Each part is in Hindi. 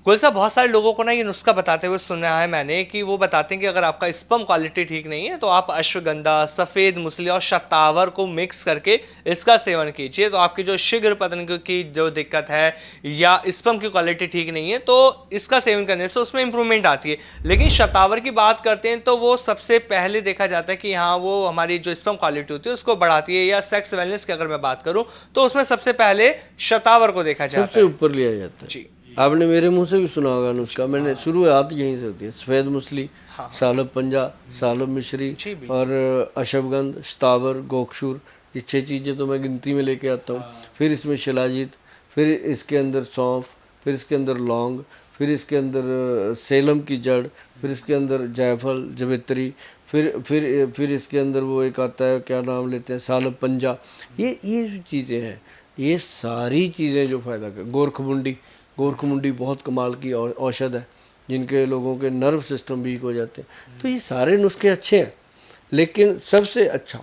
कोई सा बहुत सारे लोगों को ना ये नुस्खा बताते हुए सुना है मैंने कि वो बताते हैं कि अगर आपका स्पर्म क्वालिटी ठीक नहीं है तो आप अश्वगंधा, सफ़ेद मूसली और शतावर को मिक्स करके इसका सेवन कीजिए, तो आपकी जो शीघ्र पतन की जो दिक्कत है या स्पर्म की क्वालिटी ठीक नहीं है तो इसका सेवन करने से उसमें इंप्रूवमेंट आती है। लेकिन शतावर की बात करते हैं तो वो सबसे पहले देखा जाता है कि हाँ वो हमारी जो स्पर्म क्वालिटी होती है उसको बढ़ाती है, या सेक्स वेलनेस की अगर मैं बात करूँ तो उसमें सबसे पहले शतावर को देखा जाता सबसे है। ऊपर लिया जाता है। जी। आपने मेरे मुंह से भी सुना होगा नुस्खा, मैंने शुरुआत यहीं से होती है। सफ़ेद मूसली, सालब पंजा, सालब मिश्री जी बिल्कुल। और अशवगंध, शतावर, गोक्षूर, ये 6 चीज़ें तो मैं गिनती में लेके आता हूँ। फिर इसमें शिलाजीत, फिर इसके अंदर सौंफ, फिर इसके अंदर लौंग, फिर इसके अंदर सेलम की जड़, फिर इसके अंदर जायफल, जवित्री, फिर इसके अंदर वो एक आता है, क्या नाम लेते हैं, सालब पंजा। ये जो चीज़ें हैं, ये सारी चीज़ें जो फ़ायदा कर, गोरखमुंडी, गोरखमुंडी बहुत कमाल की औषध है जिनके लोगों के नर्व सिस्टम वीक हो जाते हैं। तो ये सारे नुस्खे अच्छे हैं, लेकिन सबसे अच्छा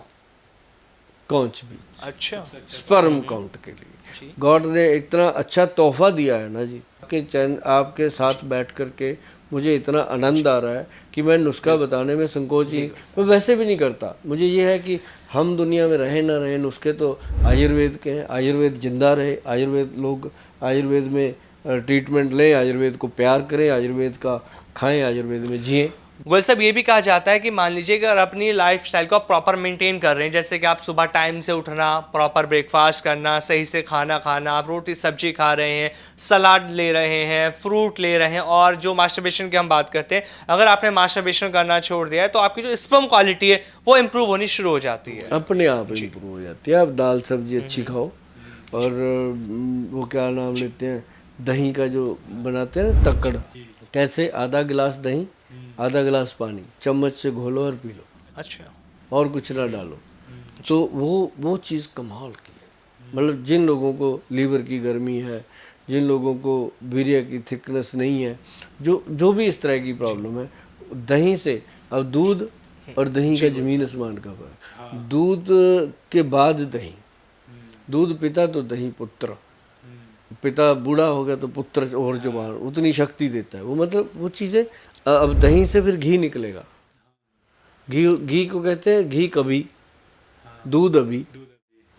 कौच बीज, अच्छा। स्पर्म काउंट के लिए गॉड ने इतना अच्छा तोहफा दिया है ना जी, कि चैन आपके साथ बैठ कर के मुझे इतना आनंद आ रहा है कि मैं नुस्खा बताने में संकोच ही, मैं वैसे भी नहीं करता। मुझे ये है कि हम दुनिया में रहे ना रहे, नुस्खे तो आयुर्वेद के हैं, आयुर्वेद जिंदा रहे, आयुर्वेद लोग आयुर्वेद में ट्रीटमेंट लें, आयुर्वेद को प्यार करें, आयुर्वेद का खाएं, आयुर्वेद में जिएं। गोयल साहब ये भी कहा जाता है कि मान लीजिए कि अगर अपनी लाइफ स्टाइल को आप प्रॉपर मेंटेन कर रहे हैं, जैसे कि आप सुबह टाइम से उठना, प्रॉपर ब्रेकफास्ट करना, सही से खाना खाना, आप रोटी सब्जी खा रहे हैं, सलाद ले रहे हैं, फ्रूट ले रहे हैं, और जो मास्टरबेशन की हम बात करते हैं, अगर आपने मास्टरबेशन करना छोड़ दिया है तो आपकी जो स्पर्म क्वालिटी है वो इंप्रूव होनी शुरू हो जाती है। अपने आप इम्प्रूव हो जाती है। आप दाल सब्जी अच्छी खाओ, और वो क्या नाम लेते हैं, दही का जो बनाते हैं ना तक्कड़, कैसे, आधा गिलास दही, आधा गिलास पानी, चम्मच से घोलो और पी लो, अच्छा। और कुछ ना डालो। तो वो चीज़ कमाल की है। मतलब जिन लोगों को लीवर की गर्मी है, जिन लोगों को वीर्य की थिकनेस नहीं है, जो भी इस तरह की प्रॉब्लम है, दही से, अब दूध और दही का ज़मीन आसमान का फर्क। दूध के बाद दही, दूध पिता तो दही पुत्र, पिता बूढ़ा हो गया तो पुत्र और जुबान, उतनी शक्ति देता है वो। मतलब वो चीज़ें, अब दही से फिर घी निकलेगा। घी को कहते हैं घी कभी, दूध अभी,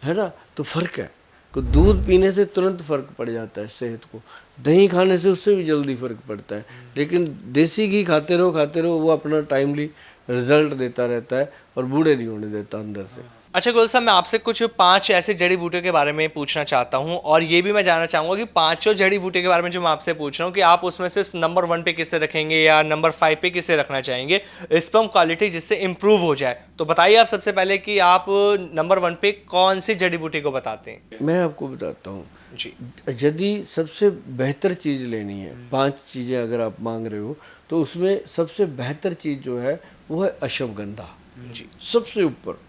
है ना। तो फर्क है कि दूध पीने से तुरंत फर्क पड़ जाता है सेहत को, दही खाने से उससे भी जल्दी फर्क पड़ता है। लेकिन देसी घी खाते रहो वो अपना टाइमली रिजल्ट देता रहता है और बूढ़े नहीं होने देता अंदर से। अच्छा गोयल साहब, मैं आपसे कुछ 5 ऐसे जड़ी बूटियों के बारे में पूछना चाहता हूं, और ये भी मैं जानना चाहूंगा कि पांचों जड़ी बूटियों के बारे में जो मैं आपसे पूछ रहा हूं कि आप उसमें से नंबर 1 पे किसे रखेंगे या नंबर 5 पे किसे रखना चाहेंगे स्पर्म क्वालिटी जिससे इंप्रूव हो जाए। तो बताइए आप सबसे पहले कि आप नंबर 1 पे कौन सी जड़ी बूटी को बताते हैं। मैं आपको बताता हूँ जी। यदि सबसे बेहतर चीज़ लेनी है, 5 चीज़ें अगर आप मांग रहे हो, तो उसमें सबसे बेहतर चीज़ जो है वो है अश्वगंधा। जी। सबसे ऊपर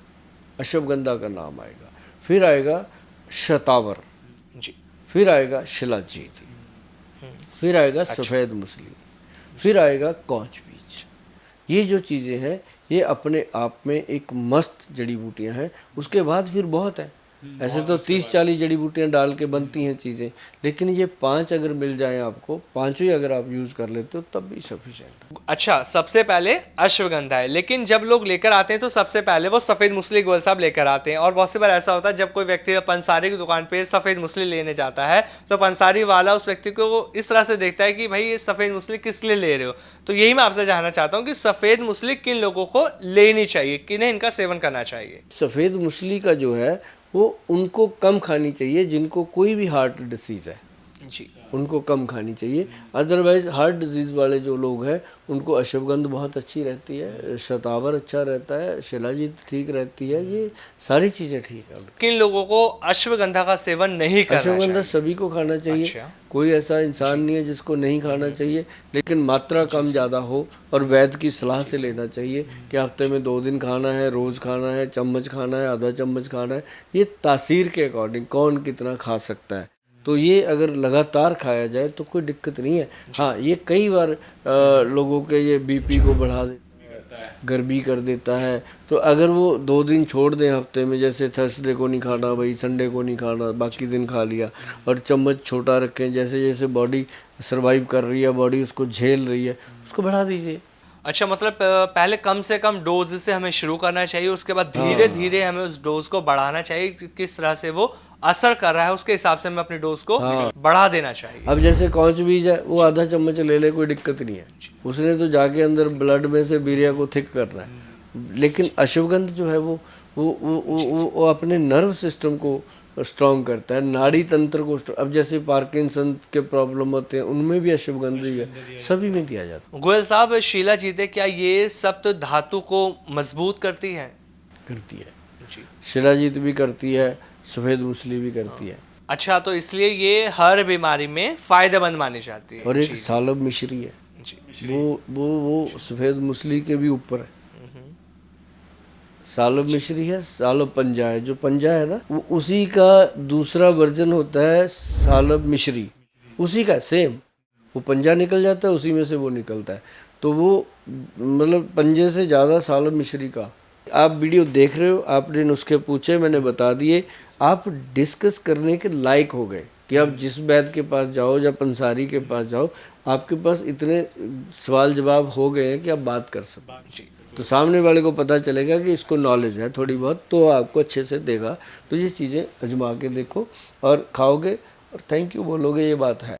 अश्वगंधा का नाम आएगा, फिर आएगा शतावर, जी। फिर आएगा शिलाजीत, फिर आएगा सफ़ेद मूसली, फिर आएगा कौच बीज। ये जो चीज़ें हैं ये अपने आप में एक मस्त जड़ी बूटियां हैं। उसके बाद फिर बहुत है, ऐसे तो 30-40 जड़ी बूटियां डाल के बनती हैं चीज़ें, लेकिन ये 5 अगर मिल जाएं आपको, पांचों ही अगर आप यूज़ कर लेते हो तब भी सफिशिएंट। अच्छा, सबसे पहले अश्वगंधा है, लेकिन जब लोग लेकर आते हैं तो सबसे पहले वो सफ़ेद मूसली गोयल साहब लेकर आते हैं, और बहुत सी बार ऐसा होता है जब कोई व्यक्ति पंसारी की दुकान पे सफ़ेद मूसली लेने जाता है तो पंसारी वाला उस व्यक्ति को इस तरह से देखता है कि भाई ये सफ़ेद मूसली किस लिए ले रहे हो। तो यही मैं आपसे जानना चाहता हूँ कि सफ़ेद मूसली किन लोगों को लेनी चाहिए, किन्हें इनका सेवन करना चाहिए। सफ़ेद मूसली का जो है वो उनको कम खानी चाहिए जिनको कोई भी हार्ट डिसीज़ है, जी। उनको कम खानी चाहिए। अदरवाइज़ हार्ट डिजीज़ वाले जो लोग हैं उनको अश्वगंध बहुत अच्छी रहती है, शतावर अच्छा रहता है, शिलाजीत ठीक रहती है, ये सारी चीज़ें ठीक है। किन लोगों को अश्वगंधा का सेवन नहीं करना अश्वगंधा चाहिए। सभी को खाना चाहिए। अच्छा। कोई ऐसा इंसान नहीं है जिसको नहीं खाना चाहिए, लेकिन मात्रा कम ज़्यादा हो और वैद्य की सलाह से लेना चाहिए कि हफ्ते में 2 दिन खाना है, रोज़ खाना है, चम्मच खाना है, आधा चम्मच खाना है। ये तासीर के अकॉर्डिंग कौन कितना खा सकता है, तो ये अगर लगातार खाया जाए तो कोई दिक्कत नहीं है। हाँ, ये कई बार लोगों के ये बीपी को बढ़ा देता है, गर्मी कर देता है। तो अगर वो 2 दिन छोड़ दें हफ्ते में, जैसे थर्सडे को नहीं खाना भाई, संडे को नहीं खाना, बाकी दिन खा लिया, और चम्मच छोटा रखें, जैसे जैसे बॉडी सर्वाइव कर रही है, बॉडी उसको झेल रही है, उसको बढ़ा दीजिए। अच्छा, मतलब पहले कम से कम डोज से हमें शुरू करना चाहिए, उसके बाद धीरे धीरे हमें उस डोज को बढ़ाना चाहिए कि किस तरह से वो असर कर रहा है, उसके हिसाब से हमें अपनी डोज को बढ़ा देना चाहिए। अब जैसे कौच बीज है, वो आधा चम्मच ले ले, कोई दिक्कत नहीं है, उसने तो जाके अंदर ब्लड में से वीर्य को थिक करना है। लेकिन अश्वगंध जो है वो अपने नर्व सिस्टम को स्ट्रॉन्ग करता है, नाड़ी तंत्र को अब जैसे पार्किंसन के प्रॉब्लम होते हैं, उनमें भी अश्वगंध ही है, सभी में दिया जाता है। गोयल साहब, शिलाजीत क्या ये सप्त धातु को मजबूत करती है? करती है जी। शिलाजीत भी करती है, सफ़ेद मूसली भी करती है। अच्छा, तो इसलिए ये हर बीमारी में फायदेमंद मानी जाती है। और एक सालब मिश्री है, वो सफ़ेद मूसली के भी ऊपर है। सालब मिश्री है, सालब पंजा है, जो पंजा है ना वो उसी का दूसरा वर्जन होता है सालब मिश्री, उसी का सेम, वो पंजा निकल जाता है, उसी में से वो निकलता है, तो वो मतलब पंजे से ज़्यादा सालब मिश्री का। आप वीडियो देख रहे हो, आपने नुस्खे पूछे, मैंने बता दिए, आप डिस्कस करने के लायक हो गए कि आप जिस वैद्य के पास जाओ या पंसारी के पास जाओ, आपके पास इतने सवाल जवाब हो गए हैं कि आप बात कर सको। तो सामने वाले को पता चलेगा कि इसको नॉलेज है थोड़ी बहुत, तो आपको अच्छे से देगा। तो ये चीज़ें आजमा के देखो और खाओगे और थैंक यू बोलोगे, ये बात है।